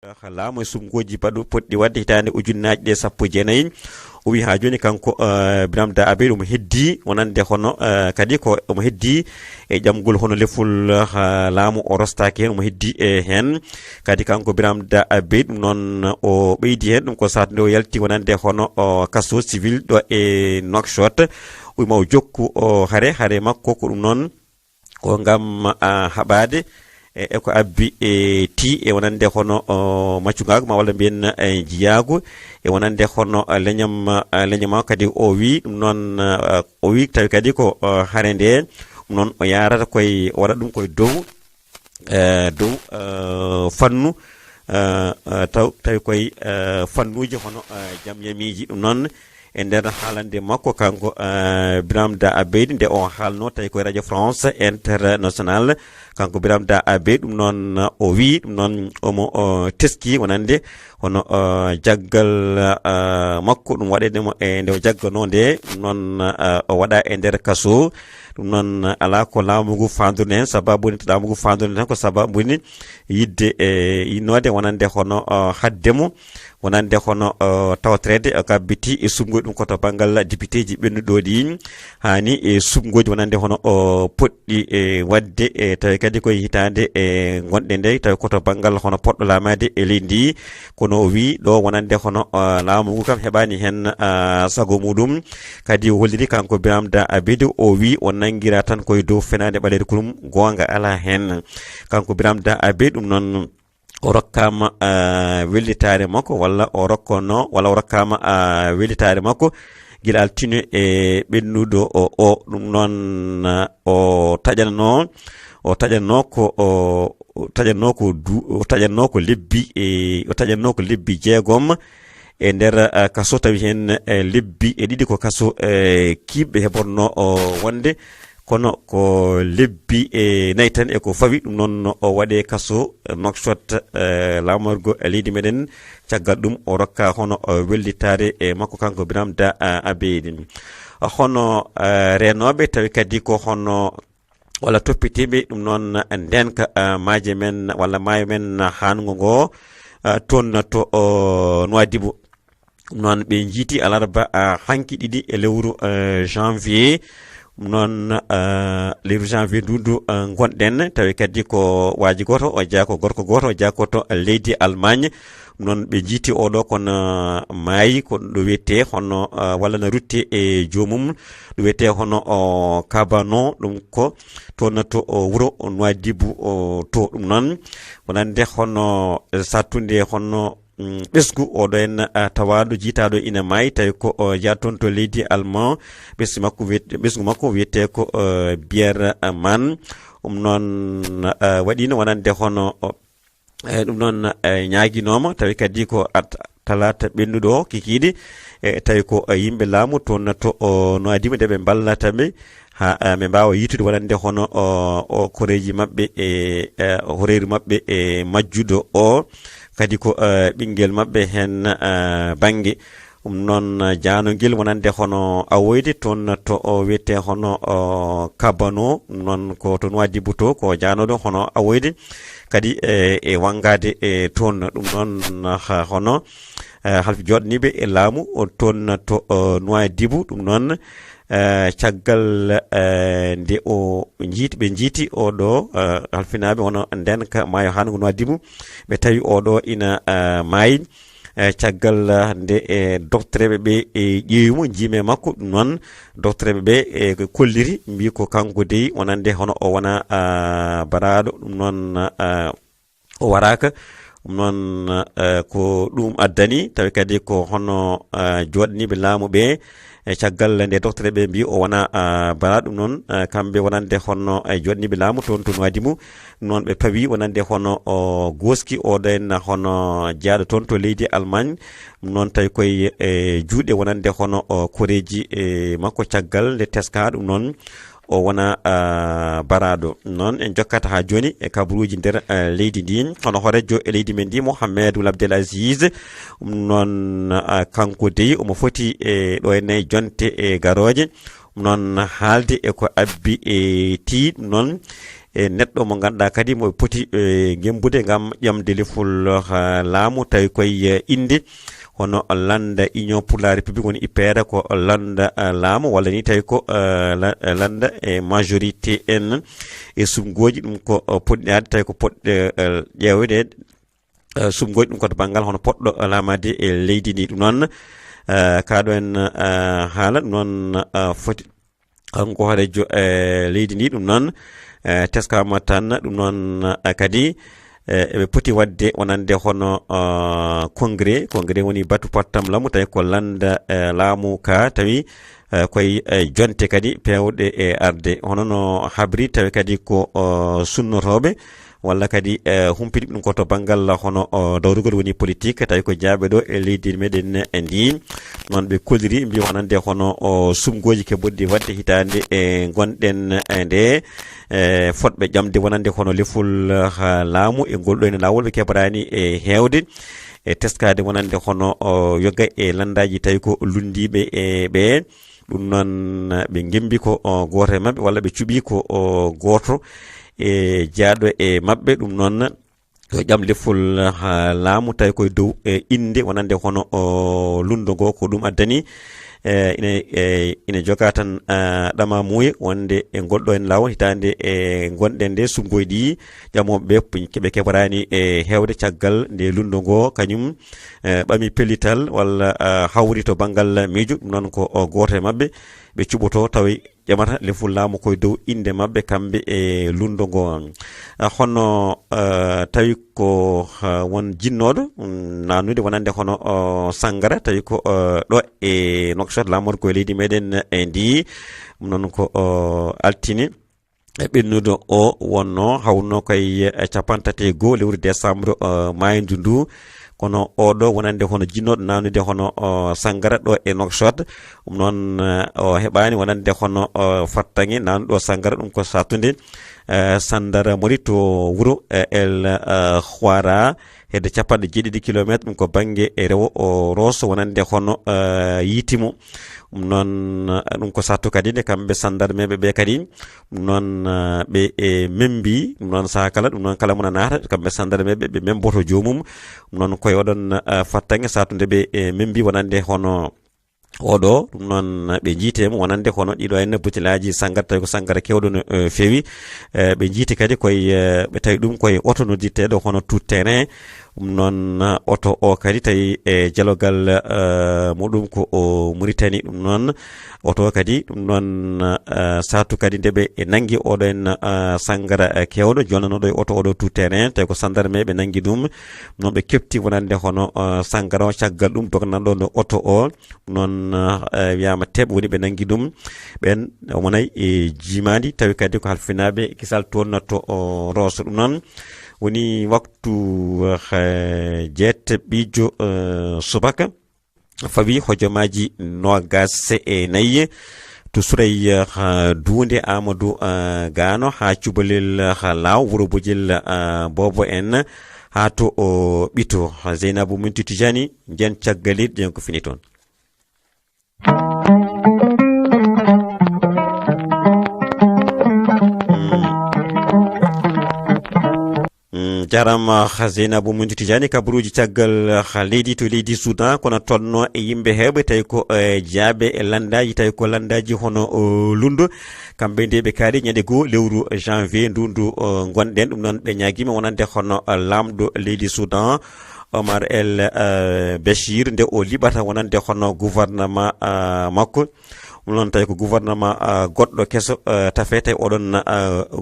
laamu sumgoji baɗu poɗɗi wadde hitande ujunnaji ɗe 19 o wi ha joni kanko Biramda Abeid omo heddi wonande hono kadi ko omo heddi e ƴamgol hono leful laamu o rostaki hen omo heddi hen kadi kanko Biramda Abeid ɗum noon o ɓeydi hen ɗum ko satde o yalti wonande hono kaso civil ɗo e Nouakchott o wima o jokku haare makko ko ɗum noon ko ngam haɓade e ko abbi ti e wonande hono maccugago ma walla mbiyen jiyago e wonande hono leñama kadi o wi ɗum noon o wi tawi kadi ko haare nde ɗum noon o yarata koye waɗa ɗum koye dow fannu tawi koye fannuji hono jamyamiji ɗum noon e nder haalande makko kanko Biramda Abeid nde o haalno tawi koye radio France international kanko Biramda Abeid ɗum noon o wi ɗum noon omo teski wonande hono jaggal makko ɗum waɗedemo e nde o jaggano nde ɗum noon o waɗa e nder kaso ɗum noon ala ko laamu ngu fanduni hen sababuni to laamu ngu fanduni tan ko sababuni yidde yinnode wonande hono haddemo wonande hono tawtrede gabbiti e sumgoji ɗum koto banggal député ji ɓennuɗoɗi hani e sumgoji wonande hono poɗɗi wadde tawi kadi koye hitande gonɗe nde tawi koto banggal hono poɗɗo lamade e leydi ndi kono o wi ɗo wonande hono laamu ngu kam heɓani hen sago muɗum kadi o holliri kanko Biramda Abeid o wi o nanguira tan koye dow fenade ɓaleede kurum gonga ala hen kanko Biramda Abeid ɗum noon o rokkama wellitare makko walla o rokkono walla o rokkama wellitare makko guila altine e ɓennuɗo o ɗum noon o taƴanno ko lebbi jeegom e nder kaso tawi hen lebbi e ɗiɗi ko kaso kiɓɓe heɓonno wonde kono ko lebbi e nayyi tan e ko fawi ɗum noon o waɗe kaso Nouakchott lamorgo leydi meɗen caggal ɗum o rokka hono wellitare e makko kanko Biramda Abeid hono renoɓe tawi kadi ko hono walla toppitiɓe ɗum noon ndenka maaje men walla maayo men hango ngo toon to Nouadhibou ɗum noon ɓe jiiti alarba hanki ɗiɗi e lewru janvier non lewru janvier ndudu gonɗen tawi kadi ko waji goto o jaa ko gorko goto o jakoto leydi Allemagne non ɓe jiiti oɗo kono maayi ko ɗo wiyete hono walla no rutte e jomum ɗo wiyete hono kabano ɗum ko toon to wuro Nouadhibou to ɗum noon wonande hono sattude hono ɓesgu oɗo en tawaɗo jiitaɗo ina maayi tawi ko jaaton to leydi allemand ɓesgu makko wiyete ko bière man noon waɗino wonande hono ɗum noon ñaguinoma tawi kadi ko talata ɓennuɗo kikiɗe tawi ko yimɓe laamu toon to Nouadhibou nde ɓe ballataɓe ha ɓe mbawa yitude wonande hono koreji mabɓe e horeru mabɓe e majjuɗo o kadi ko ɓinguel mabɓe hen banggue noon janogel wonande hono awoyde toon to wiyete hono kabano noon ko to Nouadhibou to ko janoɗo hono awoyde kadi e wangade e toon ɗum noon hono halfi joɗaniɓe e laamu toon to Nouadhibou ɗum noon caggal nde o ɓe jiiti oɗo halfinaɓe wono ndenka maayo hango Nouadhibou ɓe tawi oɗo ina maayi caggal nde e doctereɓe ɓe e ƴeewimo jiime makko ɗum noon doctereɓe ɓe e kolliri mbi ko kanko dey wonande hono o wona baraɗo ɗum noon o waraka ɗum noon ko ɗum addani tawi kadi ko hono joɗaniɓe laamu ɓe e caggal nde docteur ɓe mbi o wona bala ɗum noon kamɓe wonande hono joɗaniɓe laamu toon to Nouadhibou noon ɓe pawi wonande hono goski oɗo en hono jaaɗo toon to leydi Allemagne noon tawi koye juuɗe wonande hono koreji makko caggal nde teska ɗum noon o wona baraɗo noon en jokkata ha joni e kabaruuji nder leydi ndi hono horejo e leydi men ndi Mouhamadou Abdelaziz noon kanko dey omo foti e ɗo ene jonte e garoje noon haalde e ko abbi e tii noon e neɗɗo mo ganduɗa kadi mo poti gembude ngam ƴamde lefol laamu tawi koye inde hono landa union pour la république woni IPR ko landa laamu walla ni tawi ko landa e majorité en e sumgoji ɗum ko poɗɗade tawi ko poɗɗe ƴewde sumgoji ɗum koto banggal hono poɗɗo laamade e leydi ndi ɗum noon kaɗo en haala ɗum noon foti kanko hoorejo leydi ndi ɗum noon teskama tan ɗum noon kadi eɓe poti wadde wonande hono congrès woni batu pattam lamu tawi ko landa laamu ka tawi koye jonte kadi pewɗe e arde hono no habri tawi kadi ko sunnotoɓe walla kadi humpidi ɗum koto banggal hono dawrugol woni politique tawi ko jaaɓe ɗo e leydi meɗen ndi noon ɓe kolliri mbi wonande hono sumgoji keɓɓuɗi wadde hitande e gonɗen nde fotɓe ƴamde wonande hono lefol laamu e ngol ɗo ene lawol ɓe keɓrani e hewde e teskade wonande hono yoga e landaji tawi ko lundiɓe e ɓe ɗum noon ɓe gembi ko goto e mabɓe walla ɓe cuɓi ko goto e jaaɗo e mabɓe ɗum noon yo ƴam lefol laamu tawi koye dow inde wonande hono lundo ngo ko ɗum addani ina joga tan ɗama muuye wonde e golɗo en lawol hitande e gonɗen nde sumgoy ɗi ƴamoɓe ɓe keɓrani e hewde caggal nde lundo ngo kañum ɓami pellital walla hawri to banggal miijo ɗum noon ko goto e mabɓe ɓe cuɓoto tawi ƴamata lefol laamu koye dow inde mabɓe kamɓe e lundo ngo hono tawi ko won jinnoɗo nanude wonande hono Sangara tawi ko ɗo e Nouakchott laamor koye leydi meɗen e ndi noon ko altine ɓennudo o wonno hawno koye 31 lewru décembre maydu ndu kono oɗo wonande hono jinnoɗo nanude hono Sangara ɗo e Nouakchott noon o heɓani wonande hono fattange nanuɗo Sangara ɗum ko satunde Sandara mori to wuro El Khwara hedde 70 kilométre ɗum ko banggue e rewo o Rosso wonande hono yitimo noon ɗum ko sattu kadi de kamɓe sandarmeɓe ɓe kadi noon ɓe membi noon saha kala ɗum noon kala mona naata kamɓe sandarmeɓe ɓe memboto jomum noon koye oɗon fattange satunde ɓe membi wonande hono oɗo ɗum noon ɓe jiitemo wonande hono ɗiɗo henna butilaji Sangara tawi ko Sangara kewɗo no fewi ɓe jiiti kadi koye ɓe tawi ɗum koye oto noddirteɗo hono tout terrain ɗum noon oto o kadi tawi e jalogal muɗum ko o Mauritanie ɗum noon oto kadi ɗum noon satu kadi ndeɓe e nangi oɗo en Sangara kewɗo jonnanoɗo e oto oɗo tout terrain tawi ko sandarme ɓe nangi ɗum noon ɓe kefti wonande hono Sangara o caggal ɗum dognanɗo no oto o noon wiyama teɓ woni ɓe nangi ɗum ɓen wonay e jimadi tawi kadi ko halfinaɓe kisal toon to Rosso ɗum noon woni waktu jeeteɓijo subaka fawi hojomaji 24 to Sourey Dunde Amadou Gano ha cubalel law wuro bojel bobo en ha to ɓito Zeynabou Mintou Tijani jen caggalit jen ko fini toon. jarama Zeynabou Mintou Tijani kabaruuji caggal leydi to leydi Soudan kono tonno e yimɓe heɓe tawi ko jaabe e landaji tawi ko landaji hono lundo kamɓe nde ɓe kaari ñande goo lewru janvier ndundu gonɗen ɗum noon ɓe ñaguima wonande hono lamɗo leydi Soudan Omar El Béchir nde o liɓata wonande hono gouvernement makko non tawi ko gouvernement goɗɗo kesso tafe tawi oɗon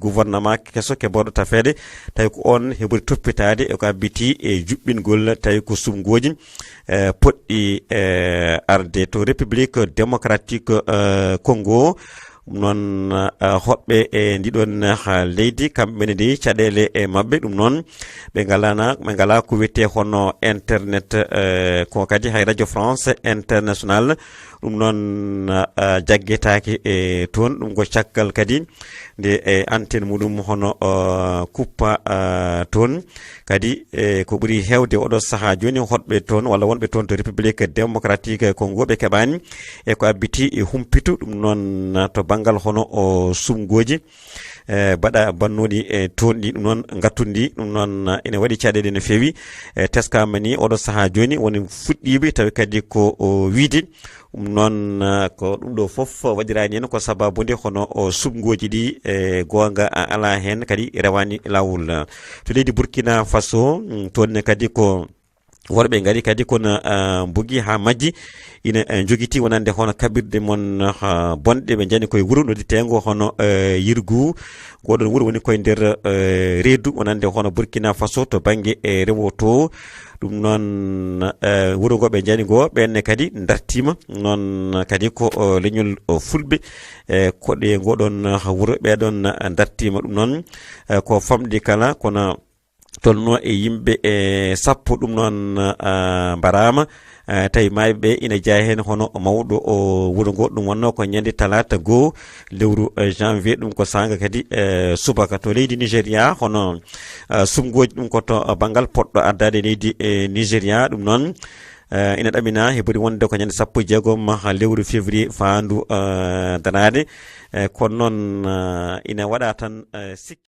gouvernement kesso keɓoɗo tafede tawi ko on heɓori toppitade e ko abbiti e juɓɓingol tawi ko sumgoji poɗɗi arde to république démocratique Congo non hoɓɓe e ndiɗon leydi kamɓe ne caɗele e mabɓe ɗum noon ɓe ngala ko wiyete hono internet ko kadi hay radio France international ɗum noon jaggetaki e toon ɗum ko caggal kadi nde antenne muɗum hono kuppa toon kadi ko ɓuuri hewde oɗo saaha joni hoɗɓe toon walla wonɓe toon to république démocratique Congo ɓe keɓani e ko abbiti e humpito ɗum noon to banggal hono sumgoji baɗa bannoɗi tonɗi ɗum noon gattundi ɗum noon ina waɗi caɗeɗe no feewi teskama ni oɗo saaha joni woni fuɗɗiɓe tawi kadi ko wiide noon ko ɗum ɗo fof waɗirani hen ko sababude hono subgoji ɗi gonga ala hen kadi rewani lawol to leydi Burkina Faso toonne kadi ko worɓe ngari kadi kono mbugi ha majji ina jogiti wonande hono kabirde mon bonɗe ɓe jani koye wuuro nodditengo hono yirgu goɗon wuuro woni koye nder reedu wonande hono Burkina Faso to banggue rewo to ɗum noon wuuro ngo ɓe jani go ɓenne kadi dartima noon kadi ko leñol fulɓe koɗe goɗon wuuro ɓeɗon dartima ɗum noon ko famɗi kala kono tolno e yimɓe sappo ɗum noon mbarama tawi mayɓe ina jeeya hen hono mawɗo wuuro ngo ɗum wonno ko ñande talata goo lewru janvier ɗum ko sanga kadi subaka to leydi Nigéria hono sumgoji ɗum koto banggal poɗɗo addade leydi Nigéria ɗum noon ina ɗamina heɓori wonde ko ñande 16 lewru février fandu danade kono noon ina waɗa tan sikki